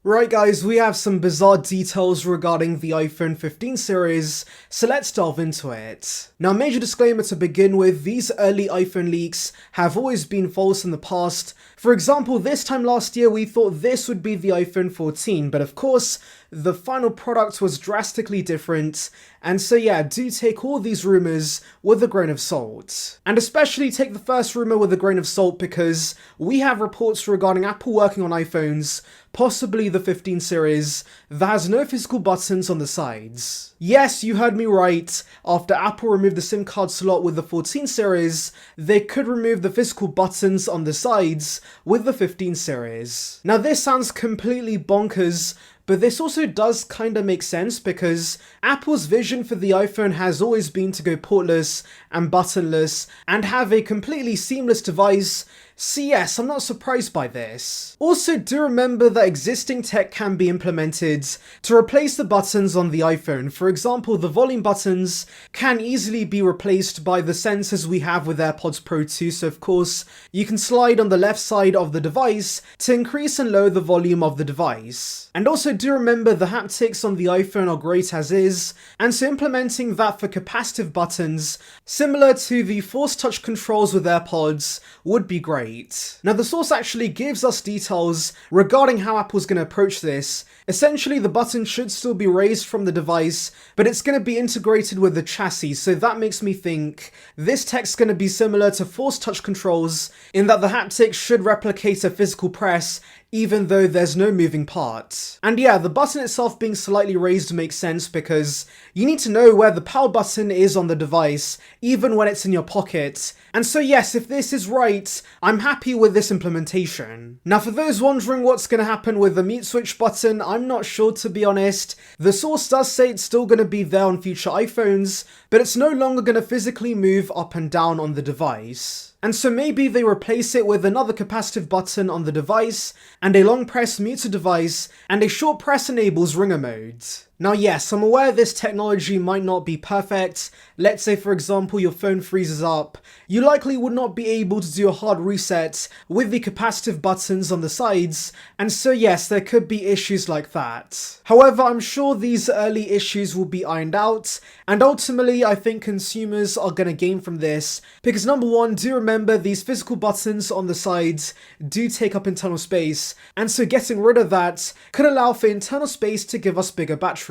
Right guys, we have some bizarre details regarding the iPhone 15 series, so let's delve into it. Now, major disclaimer to begin with, these early iPhone leaks have always been false in the past. For example, this time last year we thought this would be the iPhone 14, but of course, the final product was drastically different, and so yeah, do take all these rumours with a grain of salt. And especially take the first rumour with a grain of salt because we have reports regarding Apple working on iPhones, possibly the 15 series, that has no physical buttons on the sides. Yes, you heard me right, after Apple removed the SIM card slot with the 14 series, they could remove the physical buttons on the sides with the 15 series. Now this sounds completely bonkers, but this also does kinda make sense because Apple's vision for the iPhone has always been to go portless and buttonless and have a completely seamless device. So yes, I'm not surprised by this. Also, do remember that existing tech can be implemented to replace the buttons on the iPhone. For example, the volume buttons can easily be replaced by the sensors we have with AirPods Pro 2. So of course, you can slide on the left side of the device to increase and lower the volume of the device. And also do remember the haptics on the iPhone are great as is, and so implementing that for capacitive buttons, similar to the Force Touch controls with AirPods, would be great. Now the source actually gives us details regarding how Apple's going to approach this. Essentially the button should still be raised from the device, but it's going to be integrated with the chassis, so that makes me think this tech's going to be similar to Force Touch controls in that the haptics should replicate a physical press even though there's no moving part. And yeah, the button itself being slightly raised makes sense because you need to know where the power button is on the device, even when it's in your pocket. And so yes, if this is right, I'm happy with this implementation. Now for those wondering what's going to happen with the mute switch button, I'm not sure to be honest. The source does say it's still going to be there on future iPhones, but it's no longer going to physically move up and down on the device. And so maybe they replace it with another capacitive button on the device, and a long press mutes a device, and a short press enables ringer mode. Now yes, I'm aware this technology might not be perfect. Let's say for example your phone freezes up, you likely would not be able to do a hard reset with the capacitive buttons on the sides, and so yes, there could be issues like that. However, I'm sure these early issues will be ironed out, and ultimately I think consumers are going to gain from this, because number one, do remember these physical buttons on the sides do take up internal space, and so getting rid of that could allow for internal space to give us bigger batteries.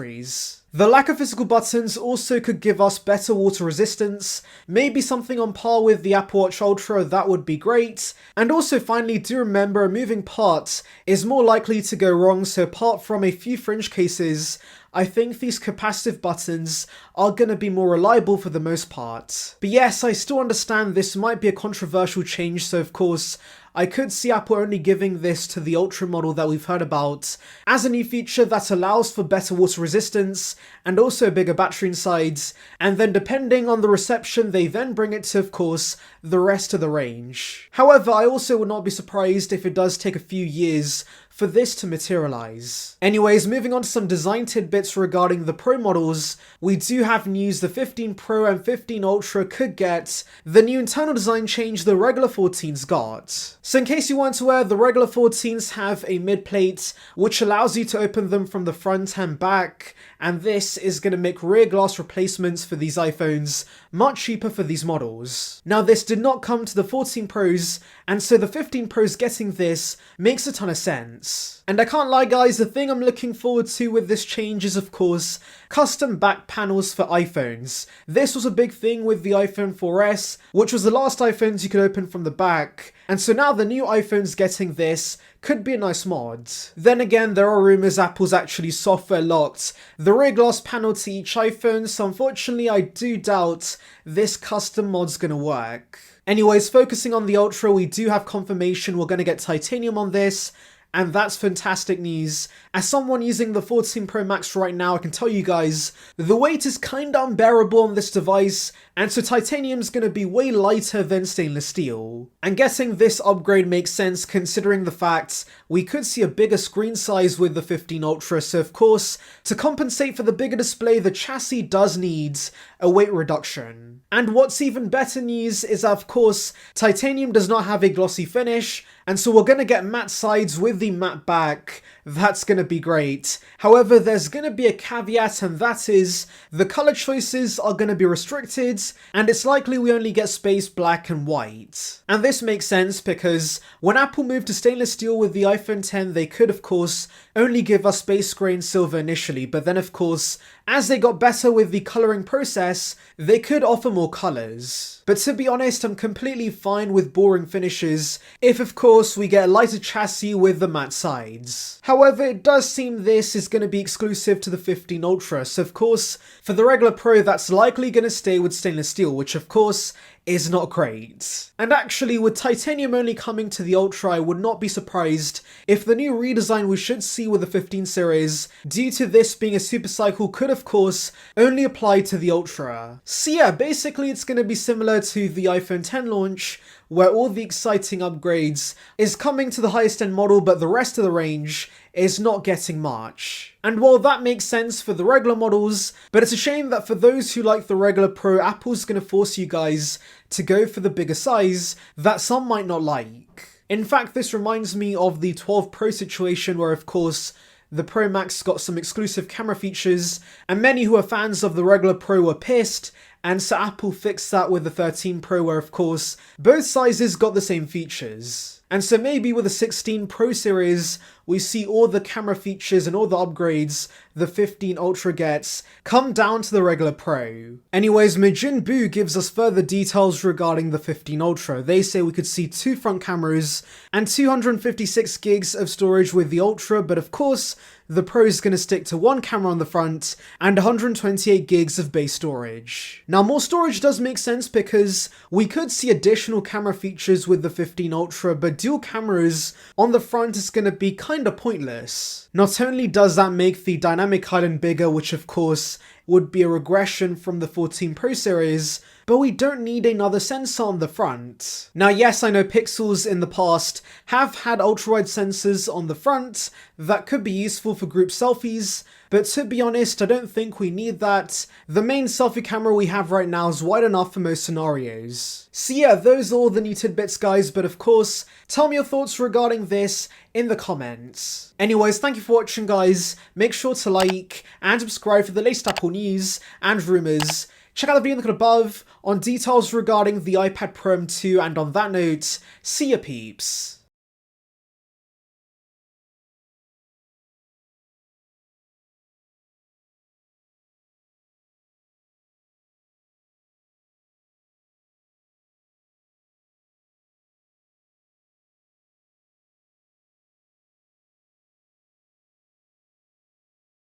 The lack of physical buttons also could give us better water resistance, maybe something on par with the Apple Watch Ultra, that would be great. And also finally, do remember a moving part is more likely to go wrong, so apart from a few fringe cases, I think these capacitive buttons are going to be more reliable for the most part. But yes, I still understand this might be a controversial change, so of course, I could see Apple only giving this to the Ultra model that we've heard about as a new feature that allows for better water resistance and also a bigger battery inside, and then depending on the reception they then bring it to, of course, the rest of the range. However, I also would not be surprised if it does take a few years for this to materialize. Anyways, moving on to some design tidbits regarding the Pro models, we do have news the 15 Pro and 15 Ultra could get the new internal design change the regular 14s got. So in case you weren't aware, the regular 14s have a mid plate which allows you to open them from the front and back, and this is going to make rear glass replacements for these iPhones much cheaper for these models. Now this did not come to the 14 Pros, and so the 15 Pros getting this makes a ton of sense. And I can't lie guys, the thing I'm looking forward to with this change is of course custom back panels for iPhones. This was a big thing with the iPhone 4S, which was the last iPhones you could open from the back, and so now the new iPhones getting this could be a nice mod. Then again, there are rumours Apple's actually software locked the rear glass panel to each iPhone, so unfortunately I do doubt this custom mod's gonna work. Anyways, focusing on the Ultra, we do have confirmation we're gonna get titanium on this, and that's fantastic news. As someone using the 14 Pro Max right now, I can tell you guys, the weight is kinda unbearable on this device, and so titanium's gonna be way lighter than stainless steel. And guessing this upgrade makes sense considering the fact we could see a bigger screen size with the 15 Ultra, so of course, to compensate for the bigger display, the chassis does need a weight reduction. And what's even better news is that, of course, titanium does not have a glossy finish, and so we're gonna get matte sides with the matte back. that's gonna be great. However, there's gonna be a caveat, and that is the color choices are gonna be restricted, and it's likely we only get space black and white. And this makes sense because when Apple moved to stainless steel with the iPhone X, they could of course only give us space gray and silver initially, but then of course, as they got better with the coloring process, they could offer more colors. But to be honest, I'm completely fine with boring finishes if of course we get a lighter chassis with the matte sides. However, it does seem this is going to be exclusive to the 15 Ultra, so of course for the regular Pro that's likely going to stay with stainless steel, which of course is not great. And actually, with titanium only coming to the Ultra, I would not be surprised if the new redesign we should see with the 15 series, due to this being a supercycle, could of course only apply to the Ultra. So yeah, basically it's going to be similar to the iPhone X launch, where all the exciting upgrades is coming to the highest end model, but the rest of the range is not getting much. And while that makes sense for the regular models, but it's a shame that for those who like the regular Pro, Apple's gonna force you guys to go for the bigger size that some might not like. In fact, this reminds me of the 12 Pro situation where of course the Pro Max got some exclusive camera features, and many who are fans of the regular Pro were pissed, and so Apple fixed that with the 13 Pro where of course both sizes got the same features. And so maybe with the 16 Pro series, we see all the camera features and all the upgrades the 15 Ultra gets come down to the regular Pro. Anyways, Majin Buu gives us further details regarding the 15 Ultra. They say we could see 2 front cameras and 256 gigs of storage with the Ultra, but of course, the Pro is going to stick to 1 camera on the front and 128 gigs of base storage. Now, more storage does make sense because we could see additional camera features with the 15 Ultra, but dual cameras on the front is going to be kinda pointless. Not only does that make the dynamic island bigger, which of course would be a regression from the 14 Pro series, but we don't need another sensor on the front. Now yes, I know Pixels in the past have had ultra-wide sensors on the front that could be useful for group selfies, but to be honest, I don't think we need that. The main selfie camera we have right now is wide enough for most scenarios. So yeah, those are all the new tidbits guys, but of course, tell me your thoughts regarding this in the comments. Anyways, thank you for watching guys, make sure to like and subscribe for the latest Apple news and rumours. Check out the video in the card above on details regarding the iPad Pro M2, and on that note, see ya peeps.